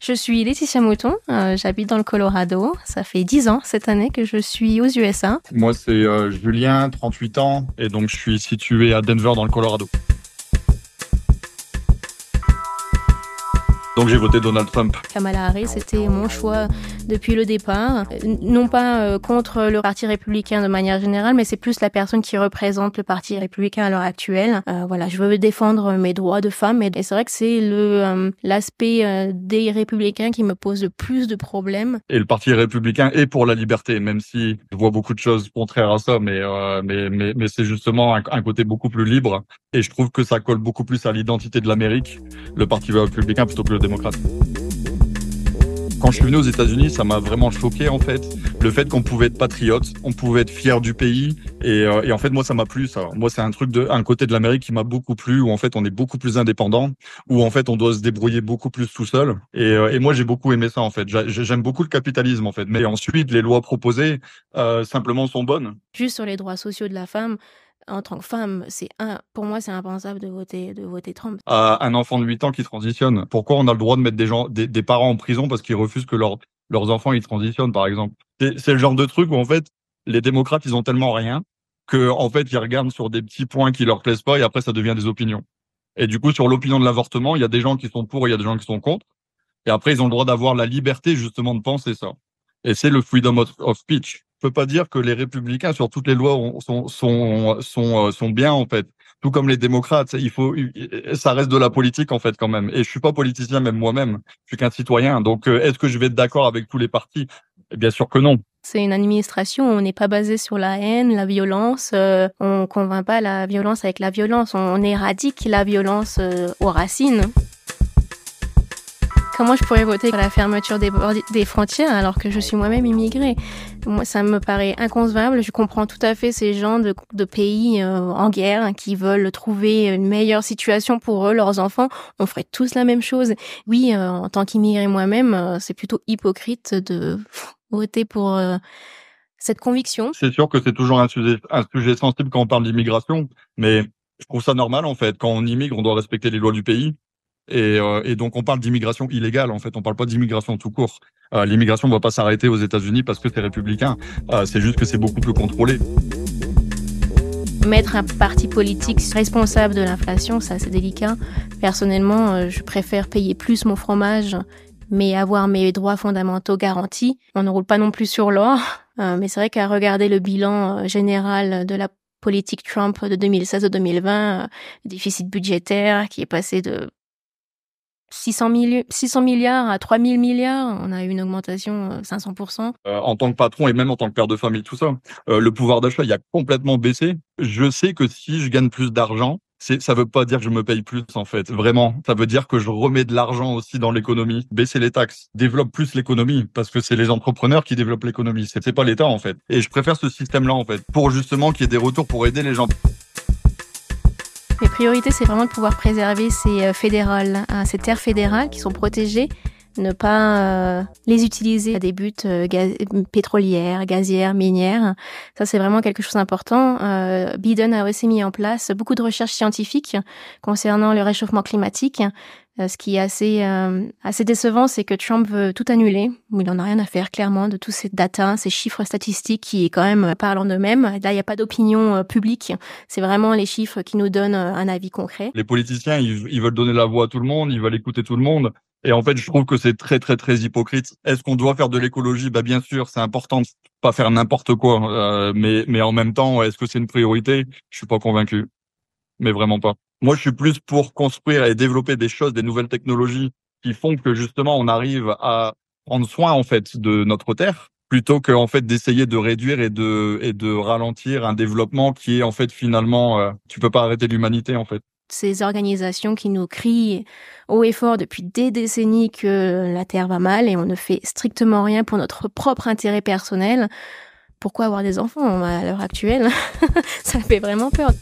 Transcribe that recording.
Je suis Laetitia Mouton, j'habite dans le Colorado. Ça fait 10 ans cette année que je suis aux USA. Moi, c'est Julien, 38 ans, et donc je suis situé à Denver dans le Colorado. Donc j'ai voté Donald Trump. Kamala Harris, c'était mon choix depuis le départ. Non pas contre le Parti républicain de manière générale, mais c'est plus la personne qui représente le Parti républicain à l'heure actuelle. Voilà, je veux défendre mes droits de femme, et c'est vrai que c'est l'aspect des républicains qui me pose le plus de problèmes. Et le Parti républicain est pour la liberté, même si je vois beaucoup de choses contraires à ça, mais c'est justement un côté beaucoup plus libre. Et je trouve que ça colle beaucoup plus à l'identité de l'Amérique, le Parti républicain, plutôt que le démocrate. Quand je suis venu aux États-Unis, ça m'a vraiment choqué en fait, le fait qu'on pouvait être patriote, on pouvait être fier du pays, et en fait moi ça m'a plu ça. Moi c'est un côté de l'Amérique qui m'a beaucoup plu, où en fait on est beaucoup plus indépendant, où en fait on doit se débrouiller beaucoup plus tout seul, et moi j'ai beaucoup aimé ça en fait. J'aime beaucoup le capitalisme en fait, mais ensuite les lois proposées simplement sont bonnes. Juste sur les droits sociaux de la femme. En tant que femme, pour moi, c'est impensable de voter Trump. Un enfant de 8 ans qui transitionne. Pourquoi on a le droit de mettre des parents en prison parce qu'ils refusent que leurs enfants ils transitionnent, par exemple? C'est le genre de truc où en fait les démocrates ils ont tellement rien que en fait ils regardent sur des petits points qui leur plaisent pas et après ça devient des opinions. Et du coup sur l'opinion de l'avortement, il y a des gens qui sont pour, il y a des gens qui sont contre. Et après ils ont le droit d'avoir la liberté justement de penser ça. Et c'est le freedom of speech. Je peux pas dire que les républicains sur toutes les lois sont bien en fait. Tout comme les démocrates, ça reste de la politique en fait quand même. Et je suis pas politicien même moi-même. Je suis qu'un citoyen. Donc est-ce que je vais être d'accord avec tous les partis? Bien sûr que non. C'est une administration où on n'est pas basé sur la haine, la violence. On convainc pas la violence avec la violence. On éradique la violence aux racines. Comment je pourrais voter pour la fermeture des frontières alors que je suis moi-même immigrée? Moi, ça me paraît inconcevable. Je comprends tout à fait ces gens de pays en guerre qui veulent trouver une meilleure situation pour eux, leurs enfants. On ferait tous la même chose. Oui, en tant qu'immigrée moi-même, c'est plutôt hypocrite de voter pour cette conviction. C'est sûr que c'est toujours un sujet sensible quand on parle d'immigration, mais je trouve ça normal en fait. Quand on immigre, on doit respecter les lois du pays. Et donc on parle d'immigration illégale en fait, on parle pas d'immigration tout court. L'immigration ne va pas s'arrêter aux États-Unis parce que c'est républicain. C'est juste que c'est beaucoup plus contrôlé. Mettre un parti politique responsable de l'inflation, ça c'est délicat. Personnellement, je préfère payer plus mon fromage, mais avoir mes droits fondamentaux garantis. On ne roule pas non plus sur l'or, mais c'est vrai qu'à regarder le bilan général de la politique Trump de 2016 à 2020, déficit budgétaire qui est passé de 600 milliards à 3000 milliards, on a eu une augmentation 500%. En tant que patron et même en tant que père de famille, tout ça, le pouvoir d'achat, il a complètement baissé. Je sais que si je gagne plus d'argent, ça veut pas dire que je me paye plus, en fait. Vraiment. Ça veut dire que je remets de l'argent aussi dans l'économie. Baisser les taxes, développe plus l'économie, parce que c'est les entrepreneurs qui développent l'économie. C'est pas l'État, en fait. Et je préfère ce système-là, en fait, pour justement qu'il y ait des retours pour aider les gens. Mes priorités, c'est vraiment de pouvoir préserver ces terres fédérales qui sont protégées, ne pas les utiliser à des buts pétrolières, gazières, minières. Ça, c'est vraiment quelque chose d'important. Biden a aussi mis en place beaucoup de recherches scientifiques concernant le réchauffement climatique. Ce qui est assez décevant, c'est que Trump veut tout annuler. Il en a rien à faire, clairement, de tous ces data, ces chiffres statistiques qui, quand même, parlent en eux-mêmes. Là, il n'y a pas d'opinion publique. C'est vraiment les chiffres qui nous donnent un avis concret. Les politiciens, ils veulent donner la voix à tout le monde, ils veulent écouter tout le monde. Et en fait, je trouve que c'est très, très, très hypocrite. Est-ce qu'on doit faire de l'écologie? Bah, bien sûr, c'est important de pas faire n'importe quoi. Mais en même temps, est-ce que c'est une priorité? Je suis pas convaincu. Mais vraiment pas. Moi, je suis plus pour construire et développer des choses, des nouvelles technologies qui font que justement on arrive à prendre soin en fait de notre terre, plutôt que en fait d'essayer de réduire et de ralentir un développement qui est en fait finalement tu peux pas arrêter l'humanité en fait. Ces organisations qui nous crient haut et fort depuis des décennies que la Terre va mal et on ne fait strictement rien pour notre propre intérêt personnel. Pourquoi avoir des enfants à l'heure actuelle? Ça fait vraiment peur.